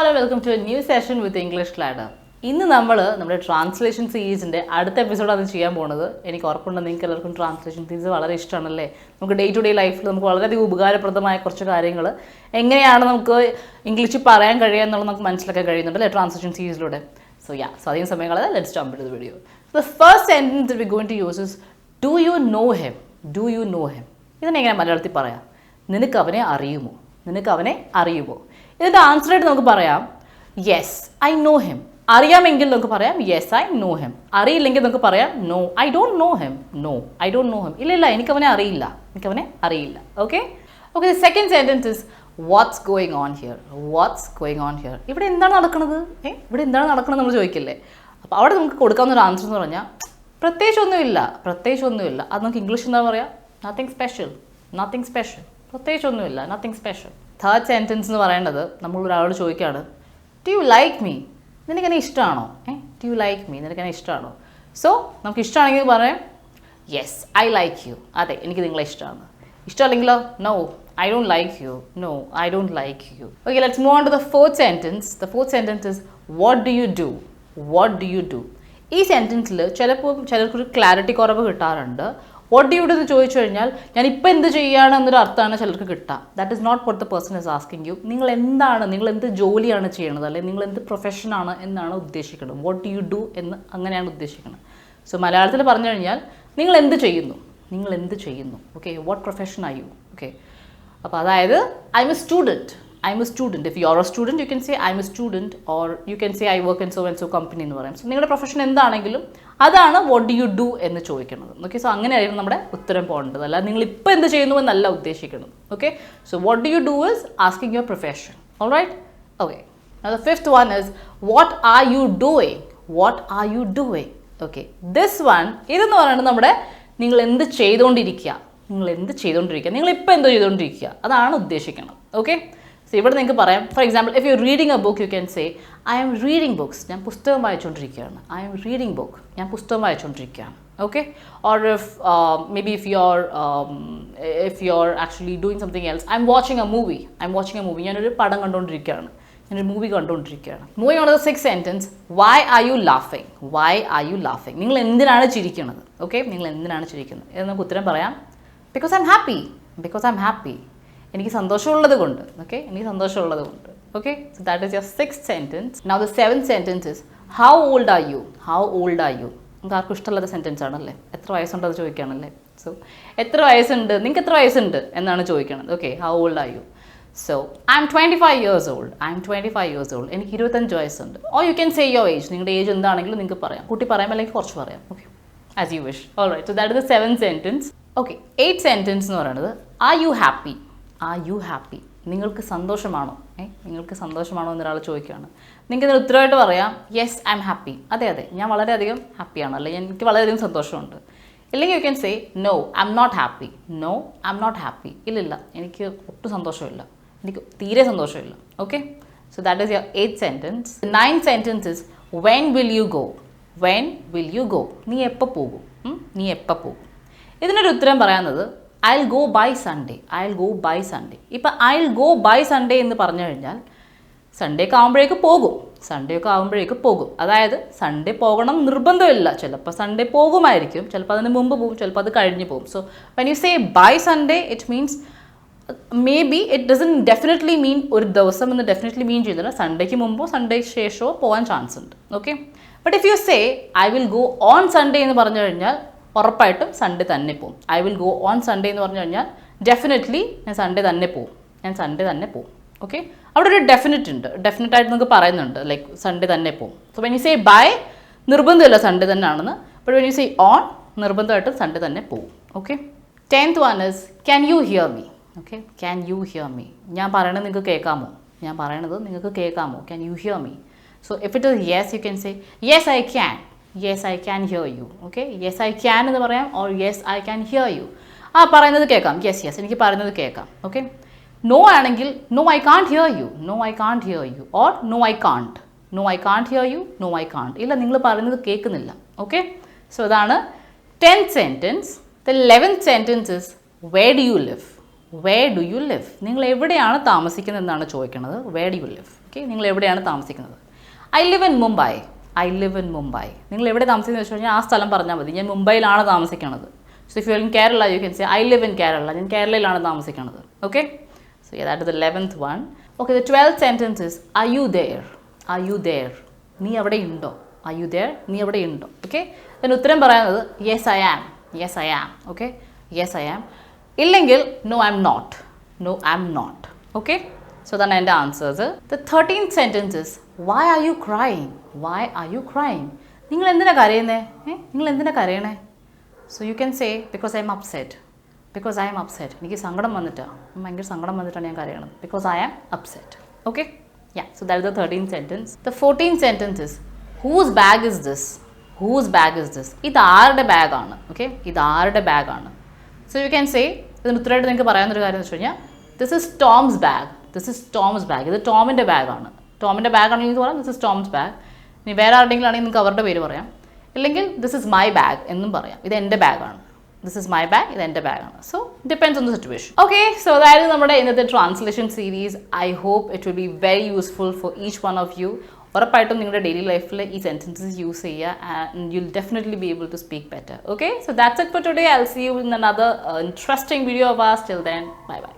Hello, welcome to a new session with English Ladder. ഇന്ന് നമ്മൾ നമ്മുടെ ട്രാൻസ്ലേഷൻ സീരീസിൻ്റെ അടുത്ത എപ്പിസോഡാണ് ചെയ്യാൻ പോകുന്നത്. എനിക്ക് ഉറപ്പുണ്ട് നിങ്ങൾക്ക് എല്ലാവർക്കും ട്രാൻസ്ലേഷൻ സീരീസ് വളരെ ഇഷ്ടമാണല്ലേ. നമുക്ക് ഡേ ടു ഡേ ലൈഫിൽ നമുക്ക് വളരെയധികം ഉപകാരപ്രദമായ കുറച്ച് കാര്യങ്ങൾ എങ്ങനെയാണ് നമുക്ക് ഇംഗ്ലീഷിൽ പറയാൻ കഴിയുക എന്നുള്ളത് നമുക്ക് മനസ്സിലാക്കാൻ കഴിയുന്നുണ്ട് അല്ലേ ട്രാൻസ്ലേഷൻ സീരീസിലൂടെ. സോ അധികം സമയം കളയാതെ let's jump into the video. The first sentence that we going to use is do you know him. Do you know him ഇതിനെങ്ങനെ മലയാളത്തിൽ പറയാം? നിനക്ക് അവനെ അറിയുമോ? നിനക്ക് അവനെ അറിയുമോ? ഇതിൻ്റെ ആൻസറായിട്ട് നമുക്ക് പറയാം യെസ് ഐ നോ ഹിം. അറിയാമെങ്കിൽ നമുക്ക് പറയാം യെസ് ഐ നോ ഹിം. അറിയില്ലെങ്കിൽ നമുക്ക് പറയാം no I don't know him. No I don't know him. ഇല്ല എനിക്കവനെ അറിയില്ല. എനിക്കവനെ അറിയില്ല. Okay okay. The second sentence is what's going on here. What's going on here. ഇവിടെ എന്താണ് നടക്കുന്നത്? ഇവിടെ എന്താണ് നടക്കുന്നത് നമ്മൾ ചോദിക്കില്ലേ? അപ്പോൾ അവിടെ നമുക്ക് കൊടുക്കാവുന്ന ഒരു ആൻസർ എന്ന് പറഞ്ഞാൽ പ്രത്യേകിച്ചൊന്നുമില്ല. അത് നമുക്ക് ഇംഗ്ലീഷ് എന്താ പറയുക? Nothing special. പ്രത്യേകിച്ചൊന്നുമില്ല. Nothing special. തേർഡ് സെൻറ്റൻസ് എന്ന് പറയുന്നത് നമ്മൾ ഒരാളോട് ചോദിക്കുകയാണ് ഡു യു ലൈക്ക് മീ? നിനക്കെന്നെ ഇഷ്ടമാണോ? Do you like me? നിനക്കെന്നെ ഇഷ്ടമാണോ? സോ നമുക്ക് ഇഷ്ടമാണെങ്കിൽ പറയാം യെസ് ഐ ലൈക്ക് യു. അതെ എനിക്ക് നിങ്ങളെ ഇഷ്ടമാണ്. ഇഷ്ടമല്ലെങ്കിലോ no I don't like you. No I don't like you. Okay, let's move on to the fourth sentence. The fourth sentence is what do you do. What do you do? ഈ സെൻറ്റൻസിൽ ചിലപ്പോൾ ചിലർക്കൊരു clarity കുറവ് കിട്ടാറുണ്ട്. What do you do എന്ന് ചോദിച്ചു കഴിഞ്ഞാൽ ഞാനിപ്പോൾ എന്ത് ചെയ്യുകയാണ് എന്നൊരു അർത്ഥമാണ് ചിലർക്ക് കിട്ടുക. That is not what the person is asking you. നിങ്ങൾ എന്ത് ജോലിയാണ് ചെയ്യണത്, അല്ലെങ്കിൽ നിങ്ങൾ എന്ത് പ്രൊഫഷനാണ് എന്നാണ് ഉദ്ദേശിക്കുന്നത്. വാട്ട് ഡു യു ഡു എന്ന് അങ്ങനെയാണ് ഉദ്ദേശിക്കുന്നത്. സോ മലയാളത്തിൽ പറഞ്ഞു കഴിഞ്ഞാൽ നിങ്ങൾ എന്ത് ചെയ്യുന്നു. Okay, what profession are you? Okay, അപ്പോൾ അതായത് I M A student. If you are A student U can say I M A student, or you can say I work in so and so company എന്ന് പറയാം. So നിങ്ങളുടെ profession എന്താണെങ്കിലും അതാണ് what do you do എന്ന് ചോദിക്കുന്നത്. Okay, so അങ്ങനെയായിരുന്നു നമ്മുടെ ഉത്തരം പോകേണ്ടത്. അല്ല നിങ്ങൾ ഇപ്പോൾ എന്ത് ചെയ്യുന്നു എന്നല്ല ഉദ്ദേശിക്കുന്നത്. Okay, so what do you do is asking your profession. Alright. Okay, the fifth one is what are you doing. Okay, this one ഇതെന്ന് പറയുന്നത് നമ്മുടെ നിങ്ങൾ എന്ത് ചെയ്തുകൊണ്ടിരിക്കുക. നിങ്ങളിപ്പോൾ എന്തോ ചെയ്തുകൊണ്ടിരിക്കുക അതാണ് ഉദ്ദേശിക്കുന്നത്. ഓക്കെ, സോ ഇവിടെ നിങ്ങൾക്ക് പറയാം for example if you reading a book you can say I am reading books. ഞാൻ പുസ്തകം വായിച്ചുകൊണ്ടിരിക്കുകയാണ്. ഞാൻ പുസ്തകം വായിച്ചുകൊണ്ടിരിക്കുകയാണ്. Okay, or if maybe if you're actually doing something else, I'm watching a movie. ഞാനൊരു പടം കണ്ടുകൊണ്ടിരിക്കുകയാണ്. ഞാനൊരു മൂവി കണ്ടുകൊണ്ടിരിക്കുകയാണ്. Moving on the sixth sentence why are you ലാഫിങ്. നിങ്ങൾ എന്തിനാണ് ചിരിക്കുന്നത്? ഓക്കെ, നിങ്ങൾ എന്തിനാണ് ചിരിക്കുന്നത് എന്ന് നമുക്ക് ഉത്തരം പറയാം ബിക്കോസ് ഐ എം ഹാപ്പി. എനിക്ക് സന്തോഷമുള്ളത് കൊണ്ട്. Okay, so that is your sixth sentence. Now the seventh sentence is how old are U. നമുക്ക് ആർക്കും ഇഷ്ടമുള്ള സെൻറ്റൻസ് ആണല്ലേ. എത്ര വയസ്സുണ്ട് അത് ചോദിക്കുകയാണല്ലേ. സോ നിങ്ങൾക്ക് എത്ര വയസ്സുണ്ട് എന്നാണ് ചോദിക്കുന്നത്. Okay, how old are you? So I am 25 years old. എനിക്ക് 25 വയസ്സുണ്ട്. Or you can say your age. നിങ്ങളുടെ ഏജ് എന്താണെങ്കിലും നിങ്ങൾക്ക് പറയാം. കൂട്ടി പറയാം അല്ലെങ്കിൽ കുറച്ച് പറയാം. Okay, as you wish. Alright, so that is the seventh sentence. Okay, eight sentence എന്ന് പറയുന്നത് ആർ യു ഹാപ്പി. നിങ്ങൾക്ക് സന്തോഷമാണോ എന്നൊരാൾ ചോദിക്കുകയാണ്. നിങ്ങൾക്ക് ഇതിന് ഉത്തരവായിട്ട് പറയാം യെസ് ഐ എം ഹാപ്പി. അതെ ഞാൻ വളരെയധികം ഹാപ്പിയാണ്, അല്ലെങ്കിൽ എനിക്ക് വളരെയധികം സന്തോഷമുണ്ട്. ഇല്ലെങ്കിൽ you can say no I am not happy. ഇല്ലില്ല എനിക്ക് ഒട്ടും സന്തോഷമില്ല, എനിക്ക് തീരെ സന്തോഷമില്ല. Okay, so that is your eight sentence. Ninth sentence is when will you go. നീ എപ്പോൾ പോകും? ഇതിനൊരു ഉത്തരം പറയാവുന്നത് I will go by Sunday. ഇപ്പം I will go by Sunday എന്ന് പറഞ്ഞു കഴിഞ്ഞാൽ സൺഡേ ഒക്കെ ആകുമ്പോഴേക്ക് പോകും. അതായത് സൺഡേ പോകണം നിർബന്ധമില്ല. ചിലപ്പോൾ സൺഡേ പോകുമായിരിക്കും, ചിലപ്പോൾ അതിന് മുമ്പ് പോകും, ചിലപ്പോൾ അത് കഴിഞ്ഞ് പോകും. So when you say by Sunday it means maybe it doesn't definitely mean ഒരു ദിവസം എന്ന് ഡെഫിനറ്റ്ലി മീൻ ചെയ്യുന്നില്ല. സൺഡേക്ക് മുമ്പോ സൺഡേക്ക് ശേഷമോ പോകാൻ ചാൻസ് ഉണ്ട്. Okay, but if you say I will go on Sunday എന്ന് പറഞ്ഞു കഴിഞ്ഞാൽ ഉറപ്പായിട്ടും സൺഡേ തന്നെ പോകും. I will go on Sunday എന്ന് പറഞ്ഞു കഴിഞ്ഞാൽ ഡെഫിനറ്റ്ലി ഞാൻ സൺഡേ തന്നെ പോകും. ഓക്കെ, അവിടെ ഒരു ഡെഫിനറ്റായിട്ട് നമുക്ക് പറയുന്നുണ്ട് ലൈക്ക് സൺഡേ തന്നെ പോകും. So when you say by നിർബന്ധമില്ല സൺഡേ തന്നെ ആണെന്ന്, but when you say on നിർബന്ധമായിട്ടും സൺഡേ തന്നെ പോകും. Okay, 10th one is can you hear me. ഞാൻ പറയണത് നിങ്ങൾക്ക് കേൾക്കാമോ? Can you hear me? So if it is yes you can say yes I can hear you. Okay, yes I can എന്ന് പറയാം, or yes I can hear you. പറയുന്നത് കേൾക്കാം. Yes എനിക്ക് പറയുന്നത് കേൾക്കാം. ഓക്കെ, നോ ആണെങ്കിൽ no I can't hear you, or no I can't hear you. ഇല്ല നിങ്ങൾ പറയുന്നത് കേൾക്കുന്നില്ല. ഓക്കെ, സോ അതാണ് 10th sentence. The 11th sentence is where do you live. നിങ്ങൾ എവിടെയാണ് താമസിക്കുന്നത് എന്നാണ് ചോദിക്കുന്നത്. Where do you live. Okay, നിങ്ങൾ എവിടെയാണ് താമസിക്കുന്നത്? I live in Mumbai. I live in Mumbai. നിങ്ങൾ എവിടെ താമസിക്കുന്നത് വെച്ച് കഴിഞ്ഞാൽ ആ സ്ഥലം പറഞ്ഞാൽ മതി. ഞാൻ മുംബൈയിലാണ് താമസിക്കുന്നത്. So if you are in Kerala U can say I live in Kerala. ഞാൻ കേരളയിലാണ് താമസിക്കുന്നത്. Okay, so that is the 11th one. Okay, the 12th sentence is are you there? Are you there? നീ അവിടെ ഉണ്ടോ? Are you there? നീ അവിടെ ഉണ്ടോ? Okay, അതിന് ഉത്തരം പറയുന്നത് yes I am. Yes I am. Okay, yes I am. ഇല്ലെങ്കിൽ no I am not. No I am not. Okay, so അതാണ് എൻ്റെ answers. The 13th sentence is why are you crying? Why are you crying? നിങ്ങൾ എന്തിനാ കരയുന്നേ? നിങ്ങൾ എന്തിനാ കരയണേ? So you can say because I am upset. Because I am upset. എനിക്ക് സങ്കടം വന്നിട്ടാണ്, ഭയങ്കര സങ്കടം വന്നിട്ടാണ് ഞാൻ കരയണത്. Because I am upset. Okay, yeah, so that is the 13th sentence. The 14th sentence is whose bag is this? Whose bag is this? ഇത് ആരുടെ ബാഗാണ്? ഓക്കെ, ഇത് ആരുടെ ബാഗാണ്? സോ യു ക്യാൻ സേ, ഇതിന് ഉത്തരമായിട്ട് നിങ്ങൾക്ക് പറയാവുന്നൊരു കാര്യം എന്ന് വെച്ച് കഴിഞ്ഞാൽ this is Toms bag. This is Toms bag. ഇത് ടോമിൻ്റെ ബാഗാണ്. ടോമിൻ്റെ ബാഗാണെങ്കിൽ ഇത് പറയാം ദിസ് ഇസ് ടോംസ് ബാഗ്. ഇനി വേറെ ആരുടെങ്കിലും ആണെങ്കിൽ നിങ്ങൾക്ക് അവരുടെ പേര് പറയാം. അല്ലെങ്കിൽ ദിസ് ഇസ് മൈ ബാഗ് എന്നും പറയാം. ഇത് എൻ്റെ ബാഗാണ്. ദിസ് ഇസ് മൈ ബാഗ്, ഇത് എൻ്റെ ബാഗാണ്. So depends on the situation. Okay, so അതായത് നമ്മുടെ ഇന്നത്തെ translation series. I hope it will be very useful for each one of you. ഉറപ്പായിട്ടും നിങ്ങളുടെ ഡെയിലി ലൈഫിൽ ഈ സെൻറ്റൻസസ് യൂസ് ചെയ്യുക and you will definitely be able to speak better. Okay, so that's it for today. I will see you in another interesting video of us. Till then, bye bye.